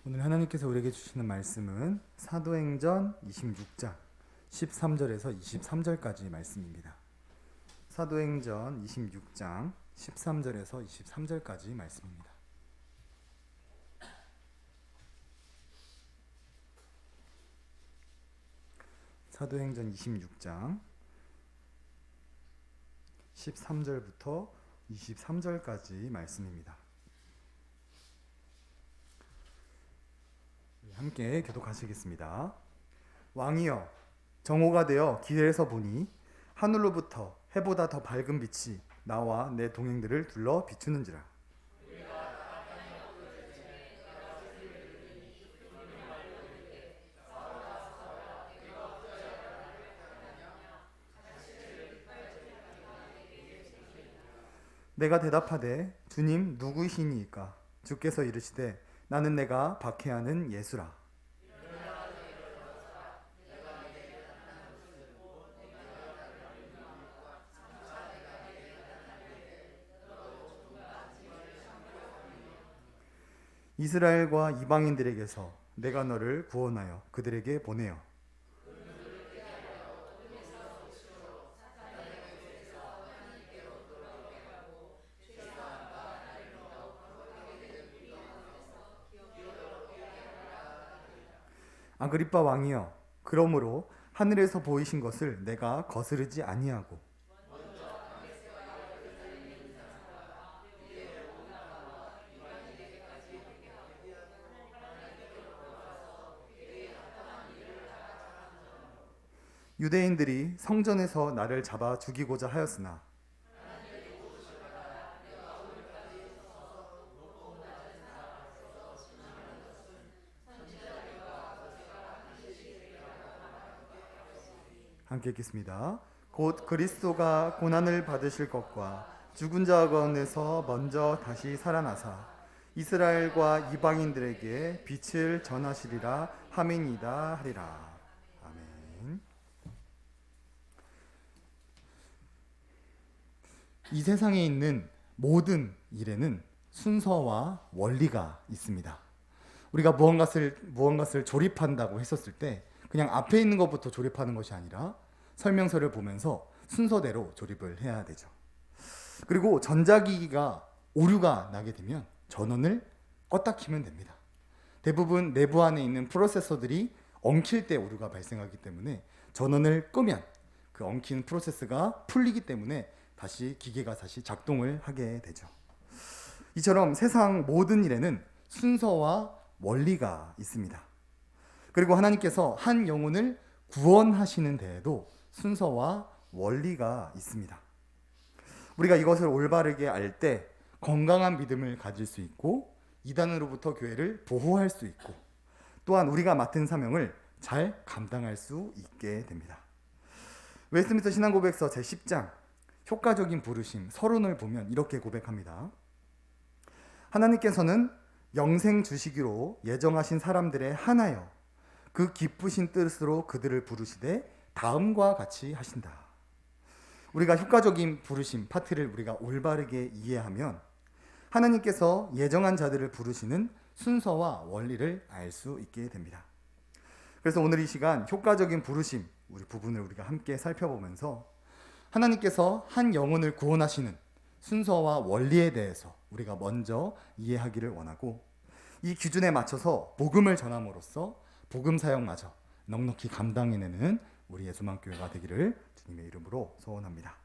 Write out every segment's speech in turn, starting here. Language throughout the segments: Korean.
오늘 하나님께서 우리에게 주시는 말씀은 사도행전 26장 13절에서 23절까지 말씀입니다. 사도행전 26장 13절에서 23절까지 말씀입니다. 사도행전 26장 13절부터 23절까지 말씀입니다. 함께 교독하시겠습니다. 왕이여, 정오가 되어 길에서 보니 하늘로부터 해보다 더 밝은 빛이 나와 내 동행들을 둘러 비추는지라. 내가 대답하되 주님 누구이시니이까? 주께서 이르시되 나는 내가 박해하는 예수라. 이스라엘과 이방인들에게서 내가 너를 구원하여 그들에게 보내어 아그리빠 왕이여, 그러므로 하늘에서 보이신 것을 내가 거스르지 아니하고 유대인들이 성전에서 나를 잡아 죽이고자 하였으나 함께 읽겠습니다. 곧 그리스도가 고난을 받으실 것과 죽은 자 가운데서 먼저 다시 살아나사 이스라엘과 이방인들에게 빛을 전하시리라 함이니이다 하리라. 아멘. 이 세상에 있는 모든 일에는 순서와 원리가 있습니다. 우리가 무언가를 조립한다고 했었을 때 그냥 앞에 있는 것부터 조립하는 것이 아니라 설명서를 보면서 순서대로 조립을 해야 되죠. 그리고 전자기기가 오류가 나게 되면 전원을 껐다 키면 됩니다. 대부분 내부 안에 있는 프로세서들이 엉킬 때 오류가 발생하기 때문에 전원을 끄면 그 엉킨 프로세스가 풀리기 때문에 기계가 다시 작동을 하게 되죠. 이처럼 세상 모든 일에는 순서와 원리가 있습니다. 그리고 하나님께서 한 영혼을 구원하시는 데에도 순서와 원리가 있습니다. 우리가 이것을 올바르게 알 때 건강한 믿음을 가질 수 있고 이단으로부터 교회를 보호할 수 있고 또한 우리가 맡은 사명을 잘 감당할 수 있게 됩니다. 웨스트민스터 신앙고백서 제10장 효과적인 부르심 서론을 보면 이렇게 고백합니다. 하나님께서는 영생 주시기로 예정하신 사람들의 하나여 그 기쁘신 뜻으로 그들을 부르시되 다음과 같이 하신다. 우리가 효과적인 부르심 파트를 우리가 올바르게 이해하면 하나님께서 예정한 자들을 부르시는 순서와 원리를 알 수 있게 됩니다. 그래서 오늘 이 시간 효과적인 부르심 우리 부분을 우리가 함께 살펴보면서 하나님께서 한 영혼을 구원하시는 순서와 원리에 대해서 우리가 먼저 이해하기를 원하고 이 기준에 맞춰서 복음을 전함으로써 복음 사역마저 넉넉히 감당해내는 우리 예수만교회가 되기를 주님의 이름으로 소원합니다.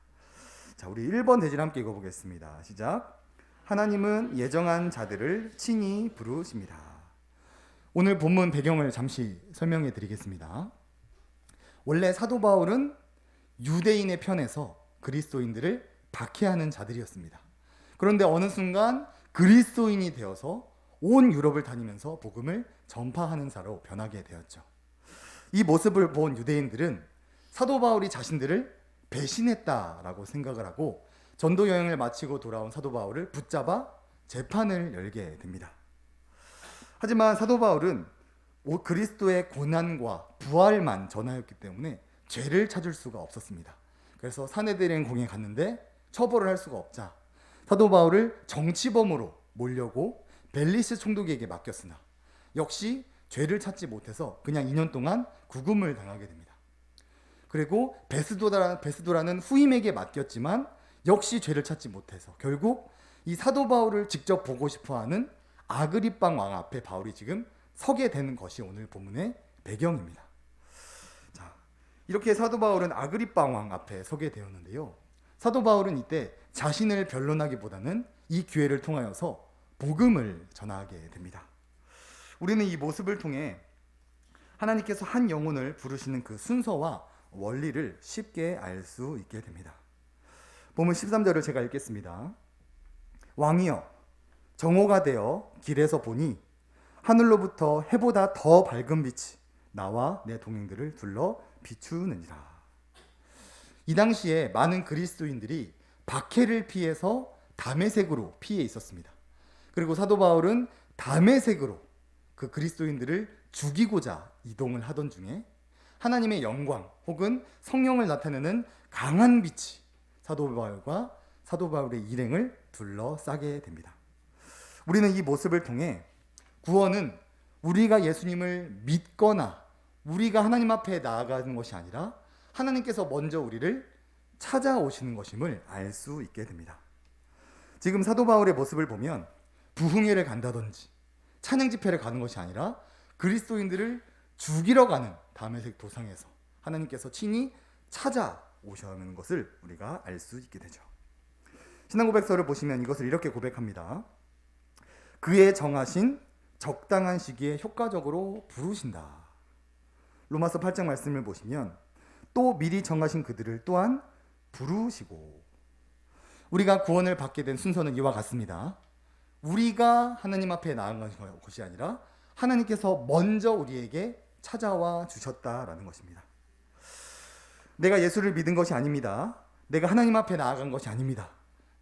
자, 우리 1번 대지를 함께 읽어보겠습니다. 시작. 하나님은 예정한 자들을 친히 부르십니다. 오늘 본문 배경을 잠시 설명해 드리겠습니다. 원래 사도 바울은 유대인의 편에서 그리스도인들을 박해하는 자들이었습니다. 그런데 어느 순간 그리스도인이 되어서 온 유럽을 다니면서 복음을 전파하는 자로 변하게 되었죠. 이 모습을 본 유대인들은 사도 바울이 자신들을 배신했다라고 생각을 하고 전도 여행을 마치고 돌아온 사도 바울을 붙잡아 재판을 열게 됩니다. 하지만 사도 바울은 그리스도의 고난과 부활만 전하였기 때문에 죄를 찾을 수가 없었습니다. 그래서 사내들인 공에 갔는데 처벌을 할 수가 없자 사도 바울을 정치범으로 몰려고 벨리스 총독에게 맡겼으나 역시 죄를 찾지 못해서 그냥 2년 동안 구금을 당하게 됩니다. 그리고 베스도라는 후임에게 맡겼지만 역시 죄를 찾지 못해서 결국 이 사도 바울을 직접 보고 싶어하는 아그리빵 왕 앞에 바울이 지금 서게 되는 것이 오늘 본문의 배경입니다. 자, 이렇게 사도 바울은 아그리빵 왕 앞에 서게 되었는데요. 사도 바울은 이때 자신을 변론하기보다는 이 기회를 통하여서 복음을 전하게 됩니다. 우리는 이 모습을 통해 하나님께서 한 영혼을 부르시는 그 순서와 원리를 쉽게 알 수 있게 됩니다. 본문 13절을 제가 읽겠습니다. 왕이여, 정오가 되어 길에서 보니 하늘로부터 해보다 더 밝은 빛이 나와 내 동행들을 둘러 비추느니라. 이 당시에 많은 그리스도인들이 박해를 피해서 다메섹으로 피해 있었습니다. 그리고 사도 바울은 다메섹으로 그 그리스도인들을 죽이고자 이동을 하던 중에 하나님의 영광 혹은 성령을 나타내는 강한 빛이 사도 바울과 사도 바울의 일행을 둘러싸게 됩니다. 우리는 이 모습을 통해 구원은 우리가 예수님을 믿거나 우리가 하나님 앞에 나아가는 것이 아니라 하나님께서 먼저 우리를 찾아오시는 것임을 알 수 있게 됩니다. 지금 사도 바울의 모습을 보면 부흥회를 간다든지 찬양 집회를 가는 것이 아니라 그리스도인들을 죽이러 가는 다메섹 도상에서 하나님께서 친히 찾아오시는 것을 우리가 알 수 있게 되죠. 신앙고백서를 보시면 이것을 이렇게 고백합니다. 그의 정하신 적당한 시기에 효과적으로 부르신다. 로마서 8장 말씀을 보시면 또 미리 정하신 그들을 또한 부르시고, 우리가 구원을 받게 된 순서는 이와 같습니다. 우리가 하나님 앞에 나아간 것이 아니라 하나님께서 먼저 우리에게 찾아와 주셨다라는 것입니다. 내가 예수를 믿은 것이 아닙니다. 내가 하나님 앞에 나아간 것이 아닙니다.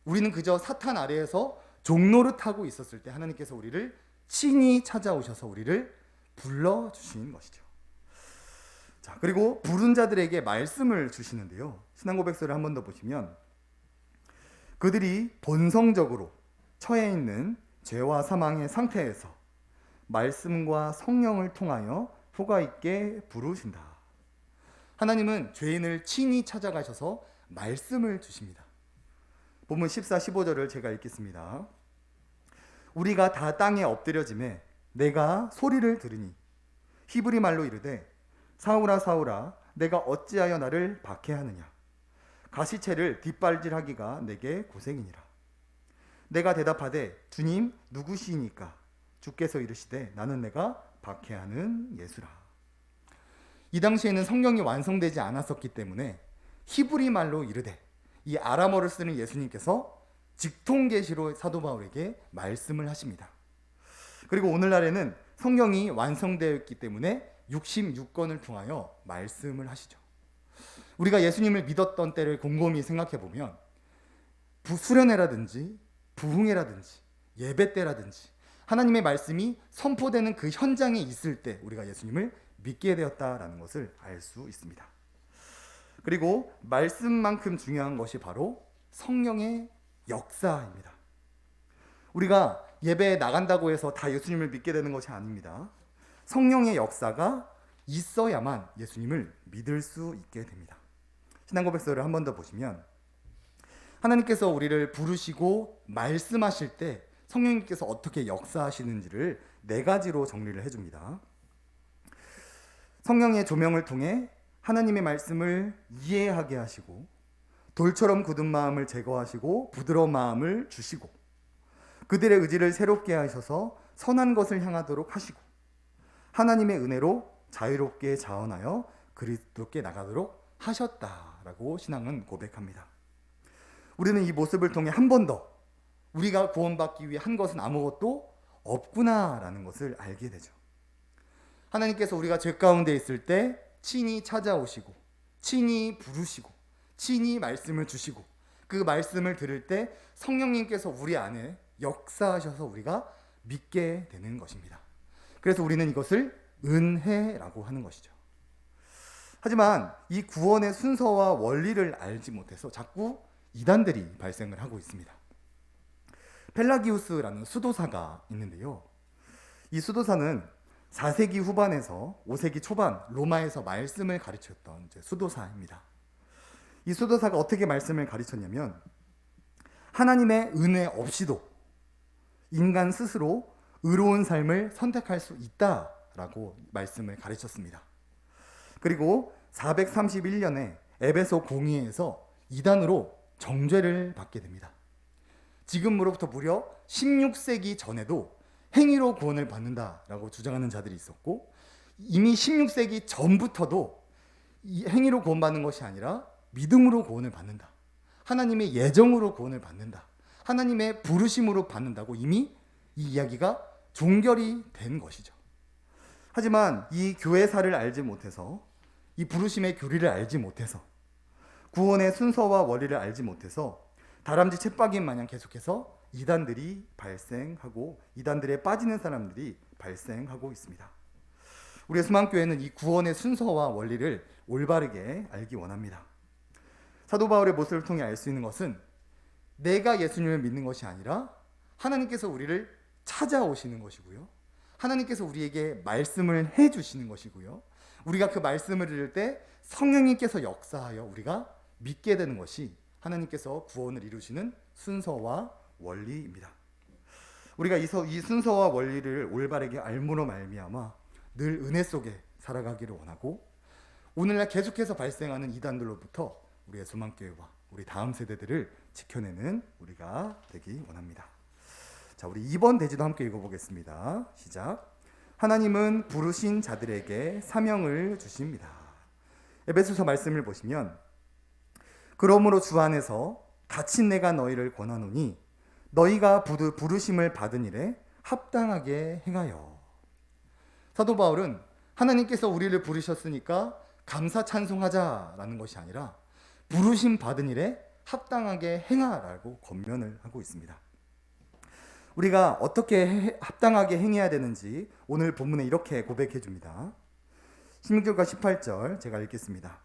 우리는 그저 사탄 아래에서 종노릇하고 있었을 때 하나님께서 우리를 친히 찾아오셔서 우리를 불러주신 것이죠. 자, 그리고 부른 자들에게 말씀을 주시는데요. 신앙고백서를 한 번 더 보시면 그들이 본성적으로 처해 있는 죄와 사망의 상태에서 말씀과 성령을 통하여 효과 있게 부르신다. 하나님은 죄인을 친히 찾아가셔서 말씀을 주십니다. 본문 14, 15절을 제가 읽겠습니다. 우리가 다 땅에 엎드려짐에 내가 소리를 들으니 히브리 말로 이르되 사울아 사울아 내가 어찌하여 나를 박해하느냐 가시채를 뒷발질하기가 내게 고생이니라. 내가 대답하되 주님 누구시니까? 주께서 이르시되 나는 내가 박해하는 예수라. 이 당시에는 성경이 완성되지 않았었기 때문에 히브리 말로 이르되, 이 아람어를 쓰는 예수님께서 직통계시로 사도 바울에게 말씀을 하십니다. 그리고 오늘날에는 성경이 완성되어 있기 때문에 66권을 통하여 말씀을 하시죠. 우리가 예수님을 믿었던 때를 곰곰이 생각해 보면 수련회라든지 부흥회라든지 예배 때라든지 하나님의 말씀이 선포되는 그 현장에 있을 때 우리가 예수님을 믿게 되었다라는 것을 알 수 있습니다. 그리고 말씀만큼 중요한 것이 바로 성령의 역사입니다. 우리가 예배에 나간다고 해서 다 예수님을 믿게 되는 것이 아닙니다. 성령의 역사가 있어야만 예수님을 믿을 수 있게 됩니다. 신앙고백서를 한 번 더 보시면 하나님께서 우리를 부르시고 말씀하실 때 성령님께서 어떻게 역사하시는지를 4가지로 정리를 해줍니다. 성령의 조명을 통해 하나님의 말씀을 이해하게 하시고, 돌처럼 굳은 마음을 제거하시고 부드러운 마음을 주시고, 그들의 의지를 새롭게 하셔서 선한 것을 향하도록 하시고, 하나님의 은혜로 자유롭게 자원하여 그리스도께 나가도록 하셨다라고 신앙은 고백합니다. 우리는 이 모습을 통해 한 번 더 우리가 구원받기 위해 한 것은 아무것도 없구나라는 것을 알게 되죠. 하나님께서 우리가 죄 가운데 있을 때 친히 찾아오시고, 친히 부르시고, 친히 말씀을 주시고, 그 말씀을 들을 때 성령님께서 우리 안에 역사하셔서 우리가 믿게 되는 것입니다. 그래서 우리는 이것을 은혜라고 하는 것이죠. 하지만 이 구원의 순서와 원리를 알지 못해서 자꾸 이단들이 발생을 하고 있습니다. 펠라기우스라는 수도사가 있는데요. 이 수도사는 4세기 후반에서 5세기 초반 로마에서 말씀을 가르쳤던 수도사입니다. 이 수도사가 어떻게 말씀을 가르쳤냐면 하나님의 은혜 없이도 인간 스스로 의로운 삶을 선택할 수 있다라고 말씀을 가르쳤습니다. 그리고 431년에 에베소 공의회에서 이단으로 정죄를 받게 됩니다. 지금으로부터 무려 16세기 전에도 행위로 구원을 받는다라고 주장하는 자들이 있었고, 이미 16세기 전부터도 이 행위로 구원받는 것이 아니라 믿음으로 구원을 받는다, 하나님의 예정으로 구원을 받는다, 하나님의 부르심으로 받는다고 이미 이 이야기가 종결이 된 것이죠. 하지만 이 교회사를 알지 못해서, 이 부르심의 교리를 알지 못해서, 구원의 순서와 원리를 알지 못해서 다람쥐 쳇바퀴 마냥 계속해서 이단들이 발생하고 이단들에 빠지는 사람들이 발생하고 있습니다. 우리의 수망교회는 이 구원의 순서와 원리를 올바르게 알기 원합니다. 사도 바울의 모습을 통해 알 수 있는 것은 내가 예수님을 믿는 것이 아니라 하나님께서 우리를 찾아오시는 것이고요, 하나님께서 우리에게 말씀을 해주시는 것이고요, 우리가 그 말씀을 들을 때 성령님께서 역사하여 우리가 믿게 되는 것이 하나님께서 구원을 이루시는 순서와 원리입니다. 우리가 이 순서와 원리를 올바르게 알므로 말미암아 늘 은혜 속에 살아가기를 원하고, 오늘날 계속해서 발생하는 이단들로부터 우리의 소망교회와 우리 다음 세대들을 지켜내는 우리가 되기 원합니다. 자, 우리 2번 대지도 함께 읽어보겠습니다. 시작. 하나님은 부르신 자들에게 사명을 주십니다. 에베소서 말씀을 보시면, 그러므로 주 안에서 갇힌 내가 너희를 권하노니 너희가 부르심을 받은 일에 합당하게 행하여. 사도 바울은 하나님께서 우리를 부르셨으니까 감사 찬송하자라는 것이 아니라 부르심 받은 일에 합당하게 행하라고 권면을 하고 있습니다. 우리가 어떻게 합당하게 행해야 되는지 오늘 본문에 이렇게 고백해 줍니다. 16절과 18절 제가 읽겠습니다.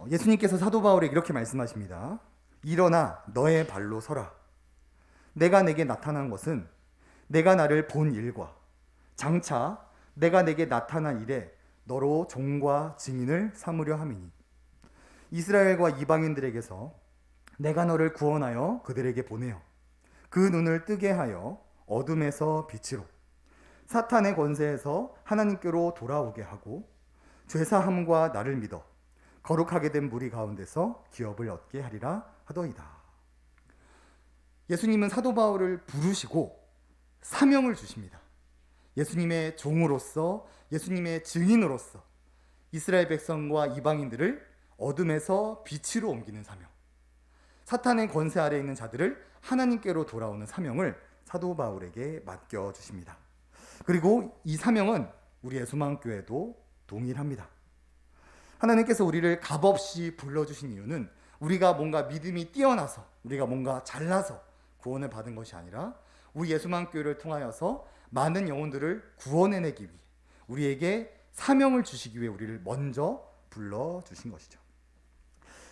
예수님께서 사도 바울에게 이렇게 말씀하십니다. 일어나 너의 발로 서라. 내가 내게 나타난 것은 내가 나를 본 일과 장차 내가 내게 나타난 일에 너로 종과 증인을 삼으려 함이니, 이스라엘과 이방인들에게서 내가 너를 구원하여 그들에게 보내어 그 눈을 뜨게 하여 어둠에서 빛으로, 사탄의 권세에서 하나님께로 돌아오게 하고 죄사함과 나를 믿어 거룩하게 된 무리 가운데서 기업을 얻게 하리라 하더이다. 예수님은 사도 바울을 부르시고 사명을 주십니다. 예수님의 종으로서, 예수님의 증인으로서 이스라엘 백성과 이방인들을 어둠에서 빛으로 옮기는 사명, 사탄의 권세 아래에 있는 자들을 하나님께로 돌아오는 사명을 사도 바울에게 맡겨주십니다. 그리고 이 사명은 우리의 소망교회도 동일합니다. 하나님께서 우리를 값없이 불러주신 이유는 우리가 뭔가 믿음이 뛰어나서, 우리가 뭔가 잘나서 구원을 받은 것이 아니라 우리 예수만교회를 통하여서 많은 영혼들을 구원해내기 위해, 우리에게 사명을 주시기 위해 우리를 먼저 불러주신 것이죠.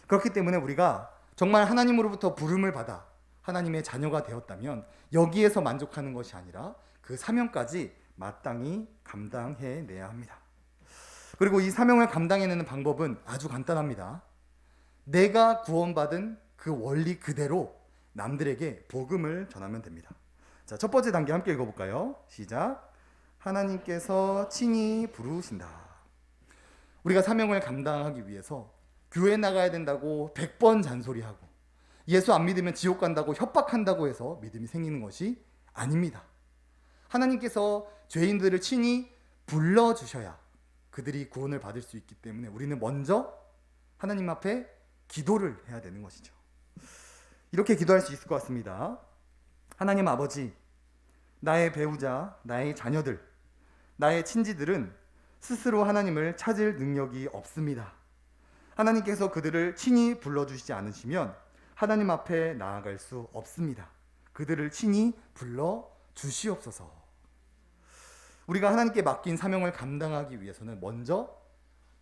그렇기 때문에 우리가 정말 하나님으로부터 부름을 받아 하나님의 자녀가 되었다면 여기에서 만족하는 것이 아니라 그 사명까지 마땅히 감당해내야 합니다. 그리고 이 사명을 감당해내는 방법은 아주 간단합니다. 내가 구원받은 그 원리 그대로 남들에게 복음을 전하면 됩니다. 자, 첫 번째 단계 함께 읽어볼까요? 시작. 하나님께서 친히 부르신다. 우리가 사명을 감당하기 위해서 교회 나가야 된다고 100번 잔소리하고 예수 안 믿으면 지옥 간다고 협박한다고 해서 믿음이 생기는 것이 아닙니다. 하나님께서 죄인들을 친히 불러주셔야 그들이 구원을 받을 수 있기 때문에 우리는 먼저 하나님 앞에 기도를 해야 되는 것이죠. 이렇게 기도할 수 있을 것 같습니다. 하나님 아버지, 나의 배우자, 나의 자녀들, 나의 친지들은 스스로 하나님을 찾을 능력이 없습니다. 하나님께서 그들을 친히 불러주시지 않으시면 하나님 앞에 나아갈 수 없습니다. 그들을 친히 불러주시옵소서. 우리가 하나님께 맡긴 사명을 감당하기 위해서는 먼저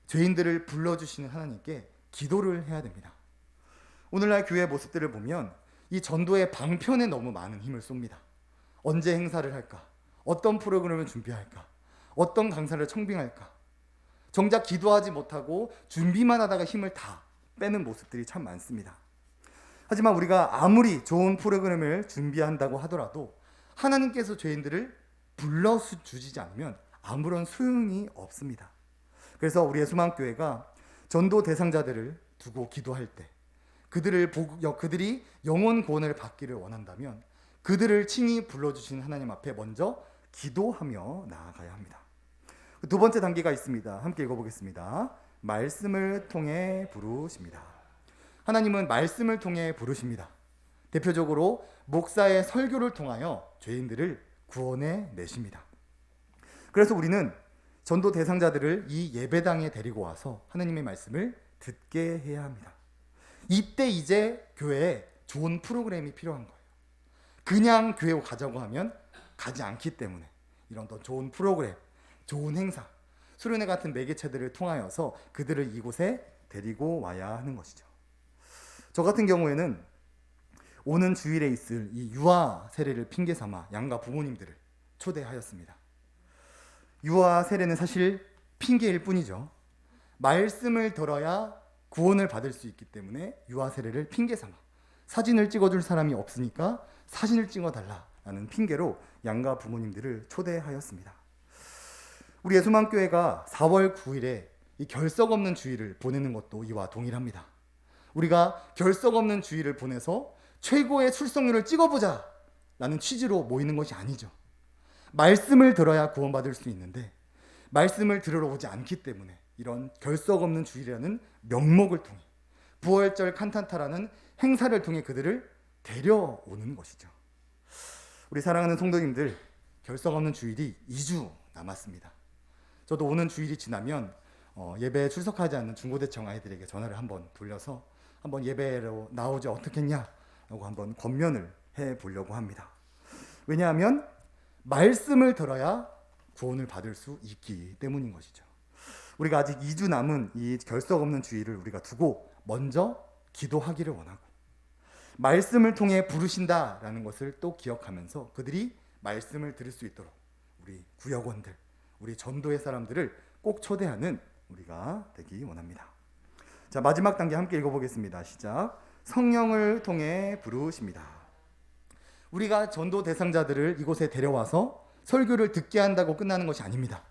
죄인들을 불러주시는 하나님께 기도를 해야 됩니다. 오늘날 교회 모습들을 보면 이 전도의 방편에 너무 많은 힘을 쏩니다. 언제 행사를 할까? 어떤 프로그램을 준비할까? 어떤 강사를 청빙할까? 정작 기도하지 못하고 준비만 하다가 힘을 다 빼는 모습들이 참 많습니다. 하지만 우리가 아무리 좋은 프로그램을 준비한다고 하더라도 하나님께서 죄인들을 불러주시지 않으면 아무런 소용이 없습니다. 그래서 우리의 소망교회가 전도 대상자들을 두고 기도할 때 그들이 영혼 구원을 받기를 원한다면 그들을 친히 불러주신 하나님 앞에 먼저 기도하며 나아가야 합니다. 두 번째 단계가 있습니다. 함께 읽어보겠습니다. 말씀을 통해 부르십니다. 하나님은 말씀을 통해 부르십니다. 대표적으로 목사의 설교를 통하여 죄인들을 구원해 내십니다. 그래서 우리는 전도 대상자들을 이 예배당에 데리고 와서 하나님의 말씀을 듣게 해야 합니다. 이때 이제 교회에 좋은 프로그램이 필요한 거예요. 그냥 교회 가자고 하면 가지 않기 때문에 이런 더 좋은 프로그램, 좋은 행사, 수련회 같은 매개체들을 통하여서 그들을 이곳에 데리고 와야 하는 것이죠. 저 같은 경우에는 오는 주일에 있을 이 유아 세례를 핑계 삼아 양가 부모님들을 초대하였습니다. 유아 세례는 사실 핑계일 뿐이죠. 말씀을 들어야 구원을 받을 수 있기 때문에 유아 세례를 핑계 삼아 사진을 찍어줄 사람이 없으니까 사진을 찍어달라는 핑계로 양가 부모님들을 초대하였습니다. 우리 예수만교회가 4월 9일에 이 결석 없는 주일을 보내는 것도 이와 동일합니다. 우리가 결석 없는 주일을 보내서 최고의 출석률을 찍어보자 라는 취지로 모이는 것이 아니죠. 말씀을 들어야 구원받을 수 있는데 말씀을 들으러 오지 않기 때문에 이런 결석 없는 주일이라는 명목을 통해 부활절 칸탄타라는 행사를 통해 그들을 데려오는 것이죠. 우리 사랑하는 성도님들, 결석 없는 주일이 2주 남았습니다. 저도 오는 주일이 지나면 예배에 출석하지 않는 중고대청 아이들에게 전화를 한번 돌려서 한번 예배로 나오지 어떻겠냐라고 한번 권면을 해보려고 합니다. 왜냐하면 말씀을 들어야 구원을 받을 수 있기 때문인 것이죠. 우리가 아직 2주 남은 이 결석 없는 주일을 우리가 두고 먼저 기도하기를 원하고 말씀을 통해 부르신다라는 것을 또 기억하면서 그들이 말씀을 들을 수 있도록 우리 구역원들, 우리 전도의 사람들을 꼭 초대하는 우리가 되기 원합니다. 자, 마지막 단계 함께 읽어보겠습니다. 시작. 성령을 통해 부르십니다. 우리가 전도 대상자들을 이곳에 데려와서 설교를 듣게 한다고 끝나는 것이 아닙니다.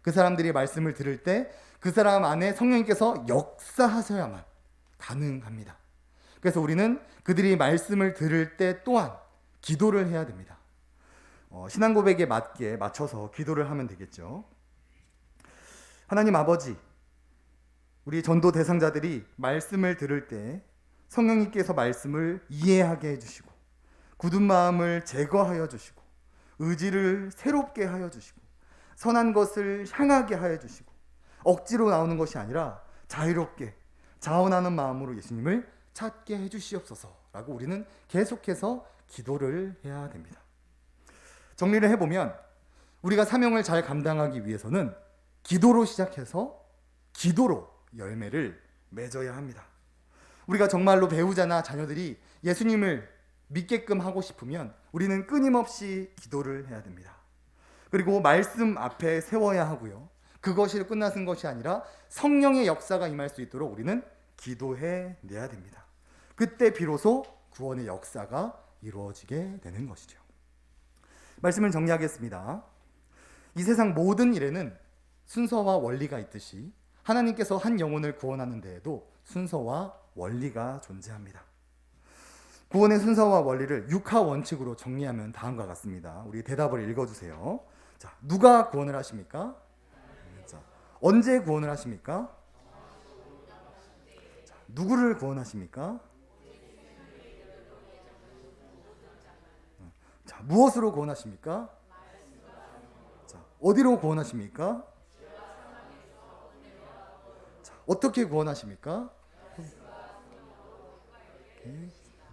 그 사람들이 말씀을 들을 때 그 사람 안에 성령님께서 역사하셔야만 가능합니다. 그래서 우리는 그들이 말씀을 들을 때 또한 기도를 해야 됩니다. 신앙 고백에 맞춰서 기도를 하면 되겠죠. 하나님 아버지, 우리 전도 대상자들이 말씀을 들을 때 성령님께서 말씀을 이해하게 해주시고 굳은 마음을 제거하여 주시고 의지를 새롭게 하여 주시고 선한 것을 향하게 하여 주시고 억지로 나오는 것이 아니라 자유롭게 자원하는 마음으로 예수님을 찾게 해주시옵소서라고 우리는 계속해서 기도를 해야 됩니다. 정리를 해보면 우리가 사명을 잘 감당하기 위해서는 기도로 시작해서 기도로 열매를 맺어야 합니다. 우리가 정말로 배우자나 자녀들이 예수님을 믿게끔 하고 싶으면 우리는 끊임없이 기도를 해야 됩니다. 그리고 말씀 앞에 세워야 하고요. 그것이 끝나는 것이 아니라 성령의 역사가 임할 수 있도록 우리는 기도해 내야 됩니다. 그때 비로소 구원의 역사가 이루어지게 되는 것이죠. 말씀을 정리하겠습니다. 이 세상 모든 일에는 순서와 원리가 있듯이 하나님께서 한 영혼을 구원하는 데에도 순서와 원리가 존재합니다. 구원의 순서와 원리를 6하 원칙으로 정리하면 다음과 같습니다. 우리 대답을 읽어주세요. 자, 누가 구원을 하십니까? 자, 언제 구원을 하십니까? 자, 누구를 구원하십니까? 자, 무엇으로 구원하십니까? 자, 어디로 구원하십니까? 자, 어떻게 구원하십니까?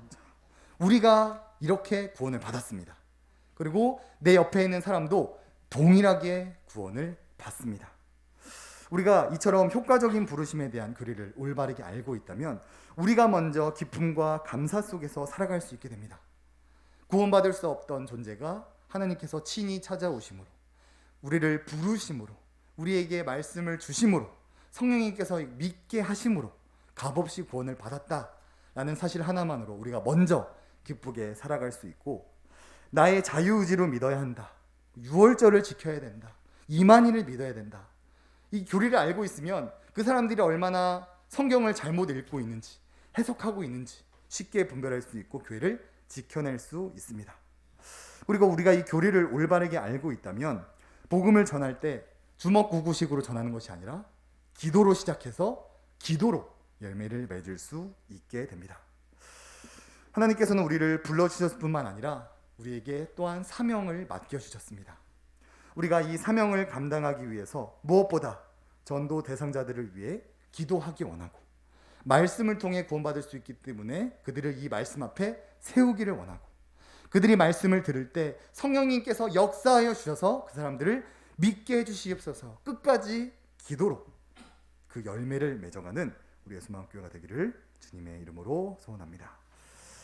자, 우리가 이렇게 구원을 받았습니다. 그리고 내 옆에 있는 사람도 동일하게 구원을 받습니다. 우리가 이처럼 효과적인 부르심에 대한 교리를 올바르게 알고 있다면 우리가 먼저 기쁨과 감사 속에서 살아갈 수 있게 됩니다. 구원받을 수 없던 존재가 하나님께서 친히 찾아오심으로 우리를 부르심으로, 우리에게 말씀을 주심으로, 성령님께서 믿게 하심으로 값없이 구원을 받았다라는 사실 하나만으로 우리가 먼저 기쁘게 살아갈 수 있고, 나의 자유의지로 믿어야 한다, 6월절을 지켜야 된다, 이만희를 믿어야 된다, 이 교리를 알고 있으면 그 사람들이 얼마나 성경을 잘못 읽고 있는지, 해석하고 있는지 쉽게 분별할 수 있고 교회를 지켜낼 수 있습니다. 그리고 우리가 이 교리를 올바르게 알고 있다면 복음을 전할 때 주먹구구식으로 전하는 것이 아니라 기도로 시작해서 기도로 열매를 맺을 수 있게 됩니다. 하나님께서는 우리를 불러주셨을 뿐만 아니라 우리에게 또한 사명을 맡겨주셨습니다. 우리가 이 사명을 감당하기 위해서 무엇보다 전도 대상자들을 위해 기도하기 원하고, 말씀을 통해 구원받을 수 있기 때문에 그들을 이 말씀 앞에 세우기를 원하고, 그들이 말씀을 들을 때 성령님께서 역사하여 주셔서 그 사람들을 믿게 해주시옵소서, 끝까지 기도로 그 열매를 맺어가는 우리의 소망교회가 되기를 주님의 이름으로 소원합니다.